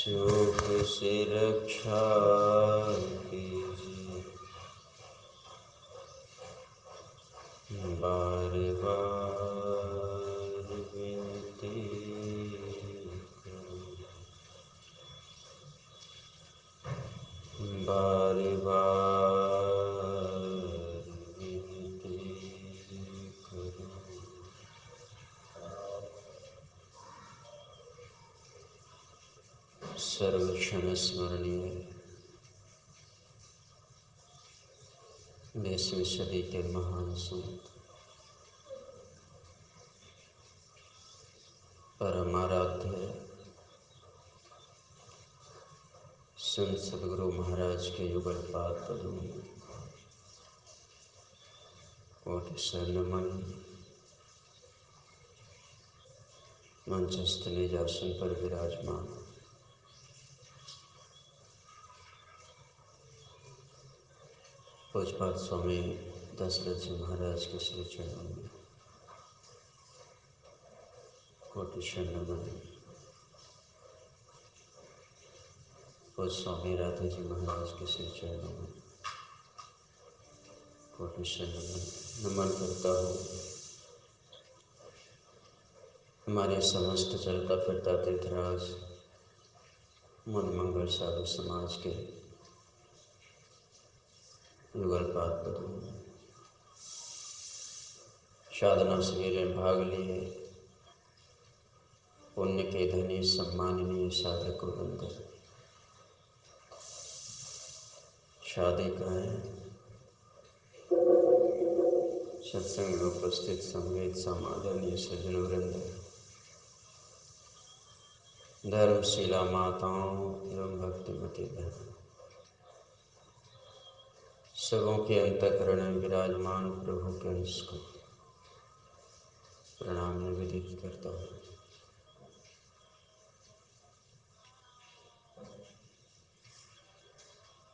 सुख से रक्षा कीजिए, बार बार विनती करूं, बार बार विनती करूं। सर्वक्षण स्मरणीय देशवी सदी के महान संत परमाराध्य संत सद्गुरु महाराज के युगल पाद पदों में कोटि नमन। मंचस्थ निजासन पर विराजमान पूज्यपाद स्वामी दशरथ जी महाराज के श्री चरणों में कोटि नमन। पूज्य स्वामी राधे जी महाराज के श्री चरणों में कोटि नमन। नमन करता हूँ हमारे समस्त चलता फिरता तीर्थराज मन मंगल साधु समाज के युगल पाद पदों में साधना शिविर में भाग लिए पुण्य के धनी सम्माननीय साधक वृंद, साधिकाएं, सत्संग में उपस्थित संवेद समादरणीय सज्जन वृंद, धर्मशिला माताओं एवं भक्तिमती बहन, सबों के अंतःकरण में विराजमान प्रभु के अंश को प्रणाम निवेदित करता हूँ।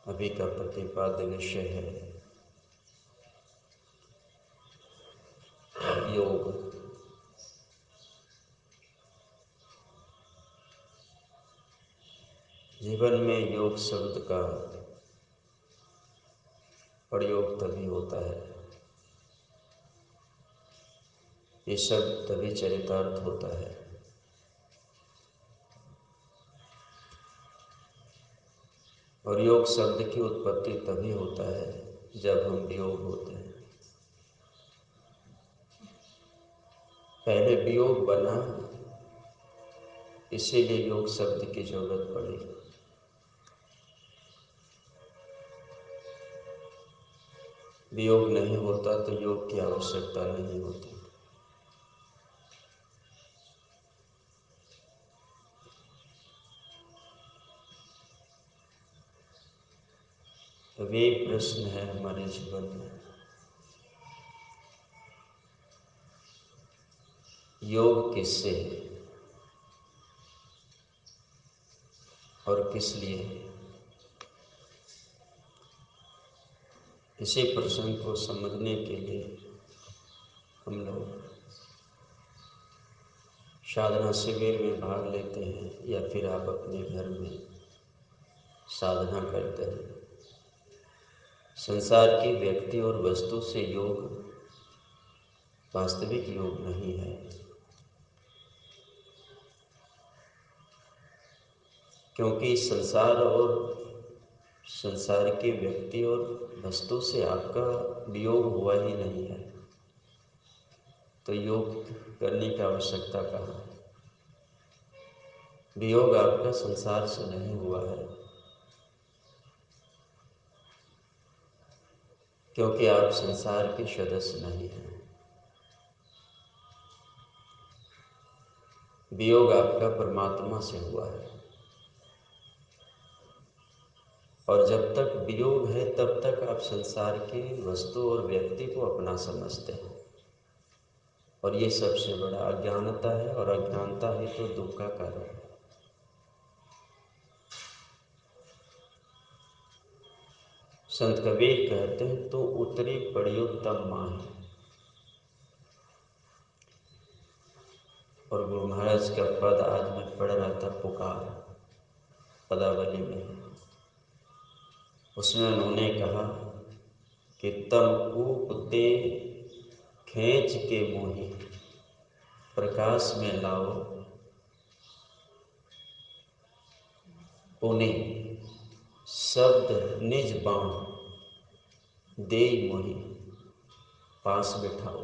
अभी का प्रतिपाद्य विषय है योग। जीवन में योग शब्द का प्रयोग तभी होता है, ये शब्द तभी चरितार्थ होता है और योग शब्द की उत्पत्ति तभी होता है जब हम वियोग होते हैं। पहले वियोग बना, इसीलिए योग शब्द की जरूरत पड़ी। वियोग नहीं होता तो योग की आवश्यकता नहीं होती। वे प्रश्न है हमारे जीवन में, योग किससे और किस लिए? इसी प्रश्न को समझने के लिए हम लोग साधना शिविर में भाग लेते हैं या फिर आप अपने घर में साधना करते हैं। संसार की व्यक्ति और वस्तु से योग वास्तविक योग नहीं है, क्योंकि संसार और संसार के व्यक्ति और वस्तु से आपका वियोग हुआ ही नहीं है, तो योग करने की आवश्यकता कहाँ है? वियोग आपका संसार से नहीं हुआ है, क्योंकि आप संसार के सदस्य नहीं हैं। वियोग आपका परमात्मा से हुआ है, और जब तक वियोग है तब तक आप संसार के वस्तु और व्यक्ति को अपना समझते हैं, और ये सबसे बड़ा अज्ञानता है, और अज्ञानता ही तो दुख का कारण है। संत कबीर कहते हैं तो उतरी पड़ी उत्तम माही, और गुरु महाराज का पद आज मैं पढ़ रहा था, पुकार। पदावली में है। उसमें उन्होंने कहा कि तम कूप ते खींच के मोही प्रकाश में लाओ, पुण्य शब्द निज बाण दे मोही पास बिठाओ।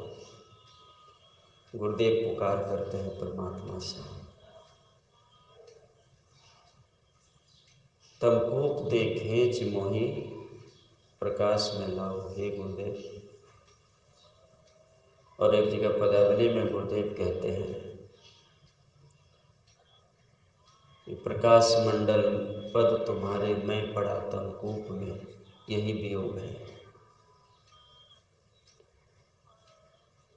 गुरुदेव पुकार करते हैं परमात्मा से, तम कूप ते खींच मोही प्रकाश में लाओ, हे गुरुदेव। और एक जगह पदावली में गुरुदेव कहते हैं कि प्रकाश मंडल पद तुम्हारे मैं पड़ा तम कूप में, यही वियोग है।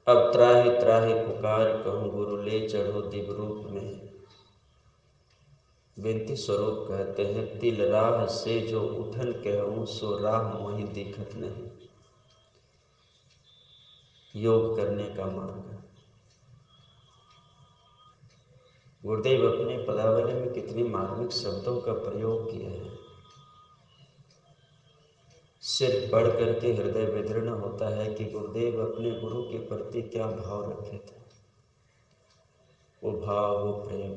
अब त्राहि त्राहि पुकार कहूँ गुरु ले चढ़ो दिव्य रूप में। विनती स्वरूप कहते हैं, तिल राह से जो उठन कहूँ सो राह मोहि दिखत नहीं। योग करने का मार्ग। गुरुदेव अपने पदावली में कितनी मार्मिक शब्दों का प्रयोग किए हैं। सिर्फ पढ़ करके हृदय विदीर्ण होता है कि गुरुदेव अपने गुरु के प्रति क्या भाव रखे थे। वो भाव, वो प्रेम,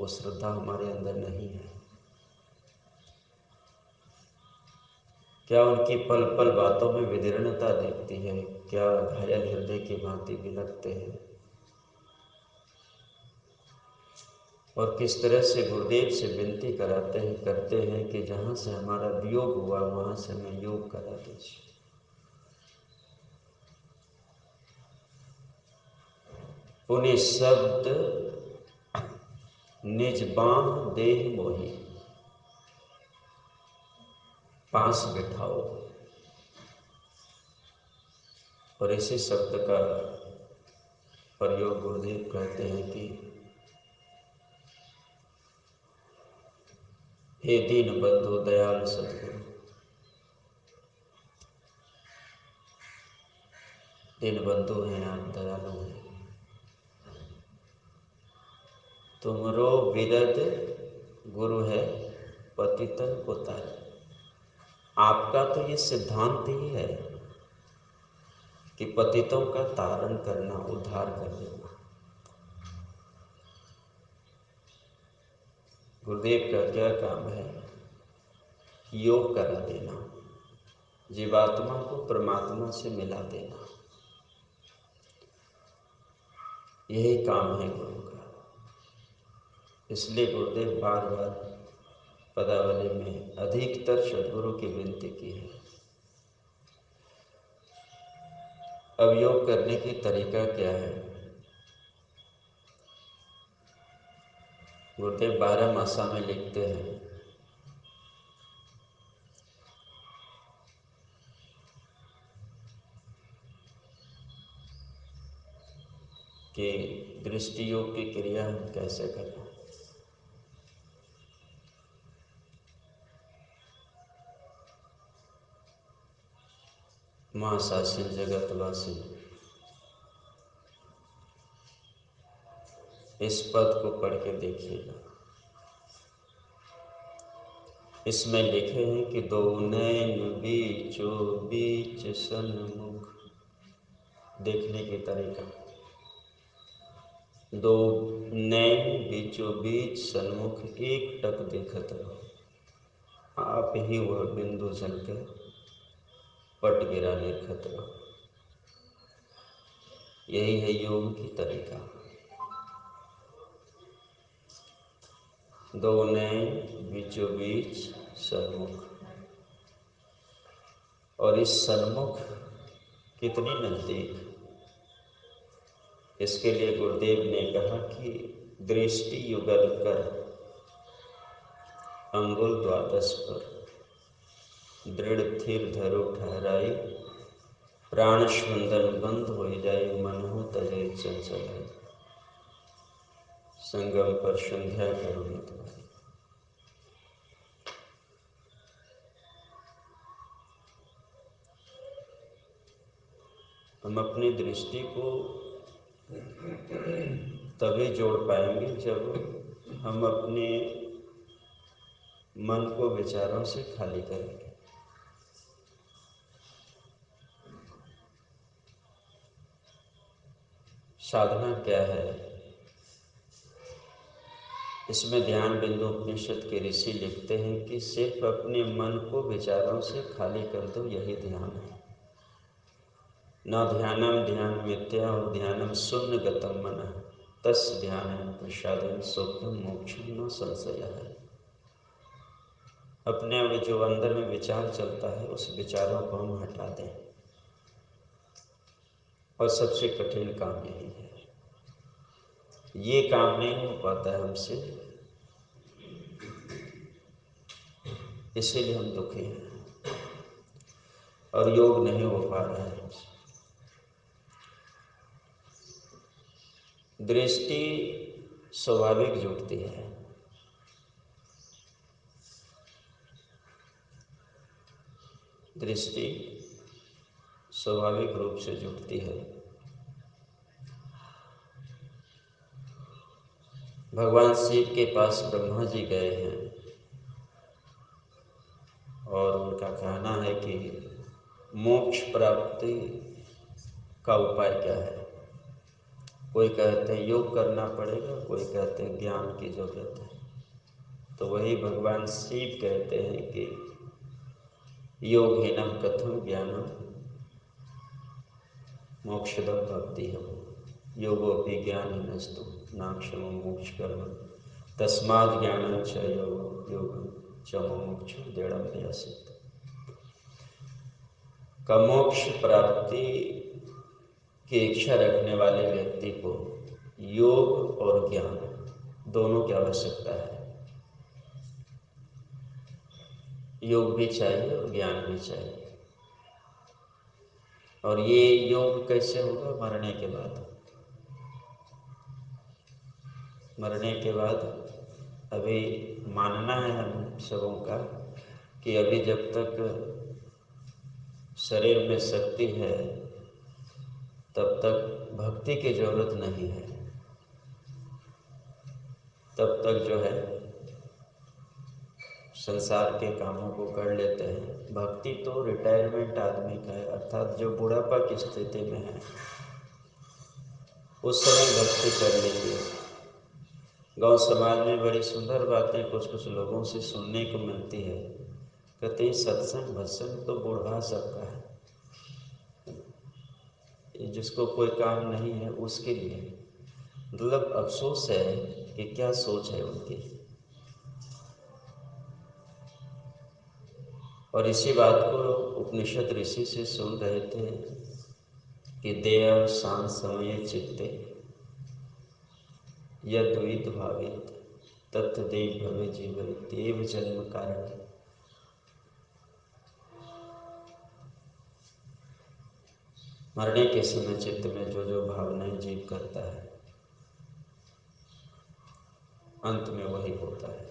वो श्रद्धा हमारे अंदर नहीं है। क्या उनकी पल पल बातों में विदीर्णता दिखती है, क्या घायल हृदय की भांति बिलखते हैं। और किस तरह से गुरुदेव से विनती करते हैं कि जहाँ से हमारा वियोग हुआ वहाँ से हमें योग करा दीजिए। पुण्य शब्द निज बांह देह मोही पास बिठाओ। और इसी शब्द का प्रयोग गुरुदेव कहते हैं कि हे दीन बंधु दयाल सद्गुरु, दीन बंधु हैं आप, दयालु हैं। तुमरो विरद गुरु है पतितन को तारे। आपका तो ये सिद्धांत ही है कि पतितों का तारण करना, उद्धार कर देना। गुरुदेव का क्या काम है? योग करा देना, जीवात्मा को परमात्मा से मिला देना। यही काम है गुरु का। इसलिए गुरुदेव बार बार पदावली में अधिकतर सद्गुरु की विनती की है। अब योग करने की तरीका क्या है? गुरुदेव 12 मासा में लिखते हैं कि दृष्टि योग की क्रिया हम कैसे करें। महाशासिन जगतवासी, इस पद को पढ़ के देखिएगा। इसमें लिखे हैं कि दो नैन बीचो बीच सन्मुख, देखने की तरीका। दो नैन बीचो बीच सन्मुख एक टक देखत रहो, आप ही वह बिंदु जल के पट गिरा निर्खत रहो। यही है योग की तरीका। दो नैन बीचों बीच सन्मुख। और इस सन्मुख कितनी नजदीक, इसके लिए गुरुदेव ने कहा कि दृष्टि युगल कर अंगुल द्वादश पर दृढ़ थिर धरो ठहराई, प्राण स्पंदन बंद हो जाए मनहु तजय चंचल है, संगम पर संध्या करुणी तुम्हारी। हम अपनी दृष्टि को तभी जोड़ पाएंगे जब हम अपने मन को विचारों से खाली करेंगे। साधना क्या है? इसमें ध्यान बिंदु उपनिषद के ऋषि लिखते हैं कि सिर्फ अपने मन को विचारों से खाली कर दो, यही ध्यान है। न ध्यानम ध्यान मिथ्या और ध्यानम शून्य गतम मनः तस् ध्यान प्रसादन सुखम मोक्षम न संशय है। अपने जो अंदर में विचार चलता है उस विचारों को हम हटा दें, और सबसे कठिन काम यही है। ये काम नहीं हो पाता है हमसे, इसीलिए हम दुखी हैं और योग नहीं हो पा रहा है हमसे। दृष्टि स्वाभाविक जुटती है, दृष्टि स्वाभाविक रूप से जुटती है। भगवान शिव के पास ब्रह्मा जी गए हैं और उनका कहना है कि मोक्ष प्राप्ति का उपाय क्या है। कोई कहते हैं योग करना पड़ेगा, कोई कहते हैं ज्ञान की जरूरत है। तो वही भगवान शिव कहते हैं कि योगहीनम कथम ज्ञानम मोक्षदम भक्ति हम योगोपि ज्ञानहीनस्तु नाक्षम मोक्ष कर्म तस्माद् ज्ञानं च योगं च मोक्षं दृढ़ं प्रयासित। का मोक्ष प्राप्ति की इच्छा रखने वाले व्यक्ति को योग और ज्ञान दोनों की आवश्यकता है। योग भी चाहिए और ज्ञान भी चाहिए। और ये योग कैसे होगा? मरने के बाद। मरने के बाद अभी मानना है हम सबों का कि अभी जब तक शरीर में शक्ति है तब तक भक्ति की जरूरत नहीं है। तब तक जो है संसार के कामों को कर लेते हैं। भक्ति तो रिटायरमेंट आदमी का है, अर्थात जो बुढ़ापा की स्थिति में है उस समय भक्ति कर लीजिए। गांव समाज में बड़ी सुंदर बातें कुछ कुछ लोगों से सुनने को मिलती है। कहते हैं सत्संग भत्संग तो बुढ़ा सबका है, जिसको कोई काम नहीं है उसके लिए। मतलब अफसोस है कि क्या सोच है उनकी। और इसी बात को उपनिषद ऋषि से सुन रहे थे कि देव शांत समय चित्ते यद्विद भावित तत्देव भवे जीव देव जन्म कारण। मरने के समय चित्त में जो जो भावनाएं जीव करता है अंत में वही होता है।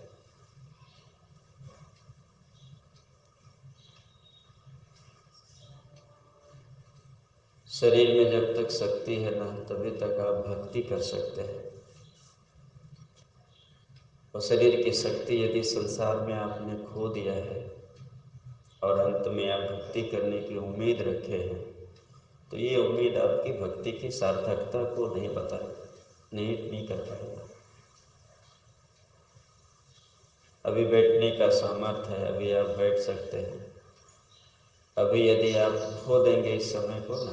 शरीर में जब तक शक्ति है ना तभी तक आप भक्ति कर सकते हैं। और शरीर की शक्ति यदि संसार में आपने खो दिया है और अंत में आप भक्ति करने की उम्मीद रखे हैं तो ये उम्मीद आपकी भक्ति की सार्थकता को नहीं कर पाएगा। अभी बैठने का सामर्थ्य है, अभी आप बैठ सकते हैं। अभी यदि आप खो देंगे इस समय को ना,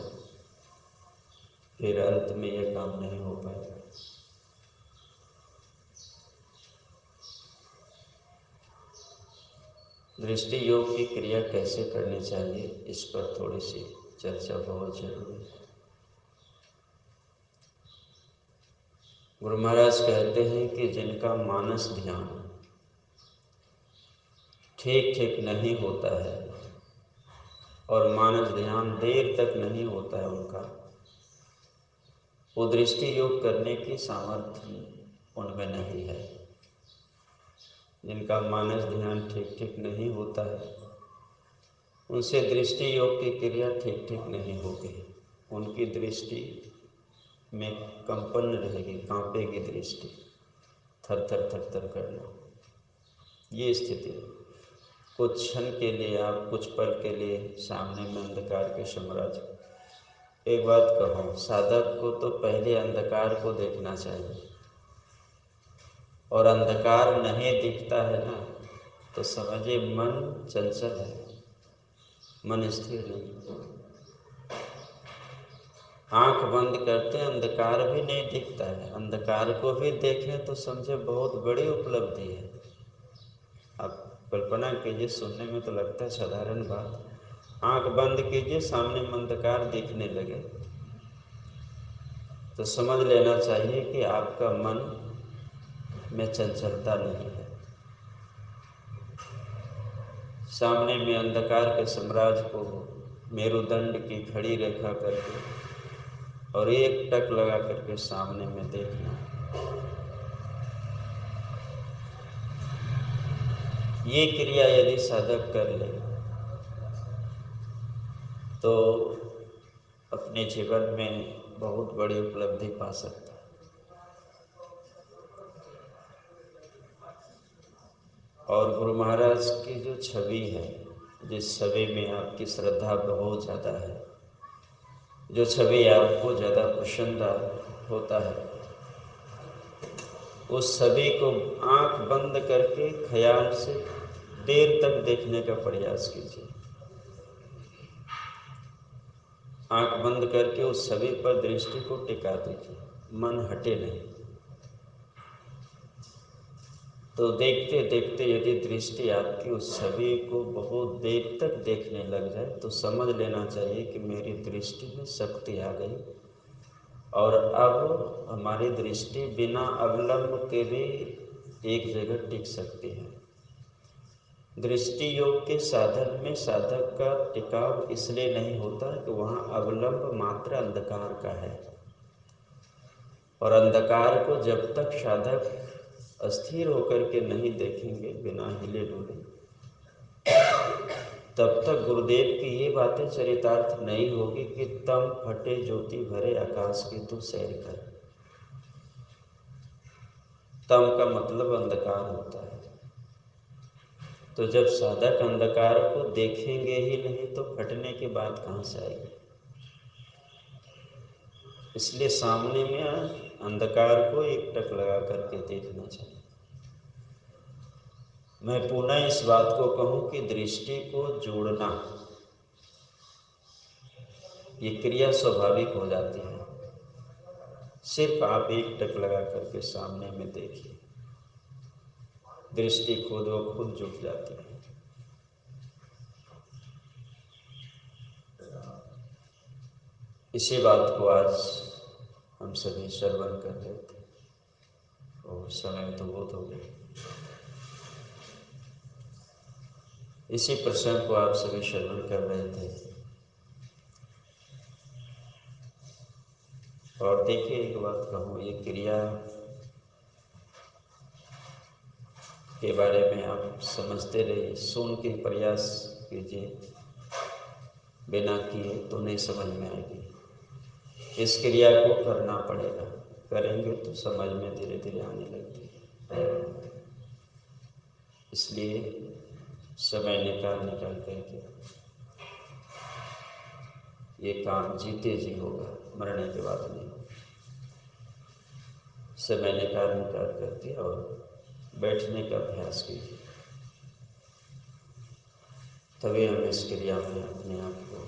फिर अंत में ये काम नहीं हो पाएगा। दृष्टि योग की क्रिया कैसे करनी चाहिए, इस पर थोड़ी सी चर्चा बहुत जरूरी है। गुरु महाराज कहते हैं कि जिनका मानस ध्यान ठीक ठीक नहीं होता है और मानस ध्यान देर तक नहीं होता है उनका, वो दृष्टि योग करने की सामर्थ्य उनमें नहीं है। जिनका मानस ध्यान ठीक ठीक नहीं होता है उनसे दृष्टि योग की क्रिया ठीक ठीक नहीं होगी। उनकी दृष्टि में कंपन रहेगी, कांपेगी दृष्टि, थर थर थर थर करना। ये स्थिति है। कुछ क्षण के लिए आप, कुछ पल के लिए सामने में अंधकार के साम्राज्य। एक बात कहूँ, साधक को तो पहले अंधकार को देखना चाहिए, और अंधकार नहीं दिखता है ना, तो समझिए मन चंचल है, मन स्थिर नहीं। आंख बंद करते अंधकार भी नहीं दिखता है, अंधकार को भी देखें तो समझे बहुत बड़ी उपलब्धि है। आप कल्पना कीजिए, सुनने में तो लगता है साधारण बात। आंख बंद कीजिए, सामने में अंधकार दिखने लगे, तो समझ लेना चाहिए कि आपका मन में चंचलता नहीं है। सामने में अंधकार के साम्राज्य को मेरुदंड की खड़ी रेखा करके और एक टक लगा करके सामने में देखना, ये क्रिया यदि साधक कर ले तो अपने जीवन में बहुत बड़ी उपलब्धि पा सकता है। और गुरु महाराज की जो छवि है, जिस छवि में आपकी श्रद्धा बहुत ज़्यादा है, जो छवि आपको ज़्यादा पसंद होता है, उस छवि को आंख बंद करके ख्याल से देर तक देखने का प्रयास कीजिए। आंख बंद करके उस छवि पर दृष्टि को टिका दीजिए, मन हटे नहीं। तो देखते देखते यदि दृष्टि आपकी उस छवि को बहुत देर तक देखने लग जाए, तो समझ लेना चाहिए कि मेरी दृष्टि में शक्ति आ गई, और अब हमारी दृष्टि बिना अवलंब के भी एक जगह टिक सकती है। दृष्टि योग के साधन में साधक का टिकाव इसलिए नहीं होता कि वहाँ अवलंब मात्र अंधकार का है, और अंधकार को जब तक साधक अस्थिर होकर के नहीं देखेंगे, बिना हिले डुले, तब तक गुरुदेव की ये बातें चरितार्थ नहीं होगी कि तम फटे ज्योति भरे आकाश की तू सैर कर। तम का मतलब अंधकार होता है। तो जब साधक अंधकार को देखेंगे ही नहीं, तो फटने की बात कहाँ से आएगी। इसलिए सामने में अंधकार को एक टक लगा करके देखना चाहिए। मैं पुनः इस बात को कहूँ कि दृष्टि को जोड़ना, ये क्रिया स्वाभाविक हो जाती है। सिर्फ आप एक टक लगा करके सामने में देखिए, दृष्टि खुद व खुद जुट जाती है। इसी बात को आज हम सभी श्रवण कर रहे थे, और समय तो बहुत हो गया। इसी प्रसंग को आप सभी श्रवण कर रहे थे, और देखिए एक बात कहूँ, ये क्रिया के बारे में आप समझते रहिए, सुन के प्रयास कीजिए, बिना किए तो नहीं समझ में आएगी। इस क्रिया को करना पड़ेगा, करेंगे तो समझ में धीरे धीरे आने लगती है। इसलिए समय निकाल करके ये काम जीते जी होगा, मरने के बाद नहीं। समय निकाल करके और बैठने का अभ्यास कीजिए, तभी हम इस क्रिया में अपने आप को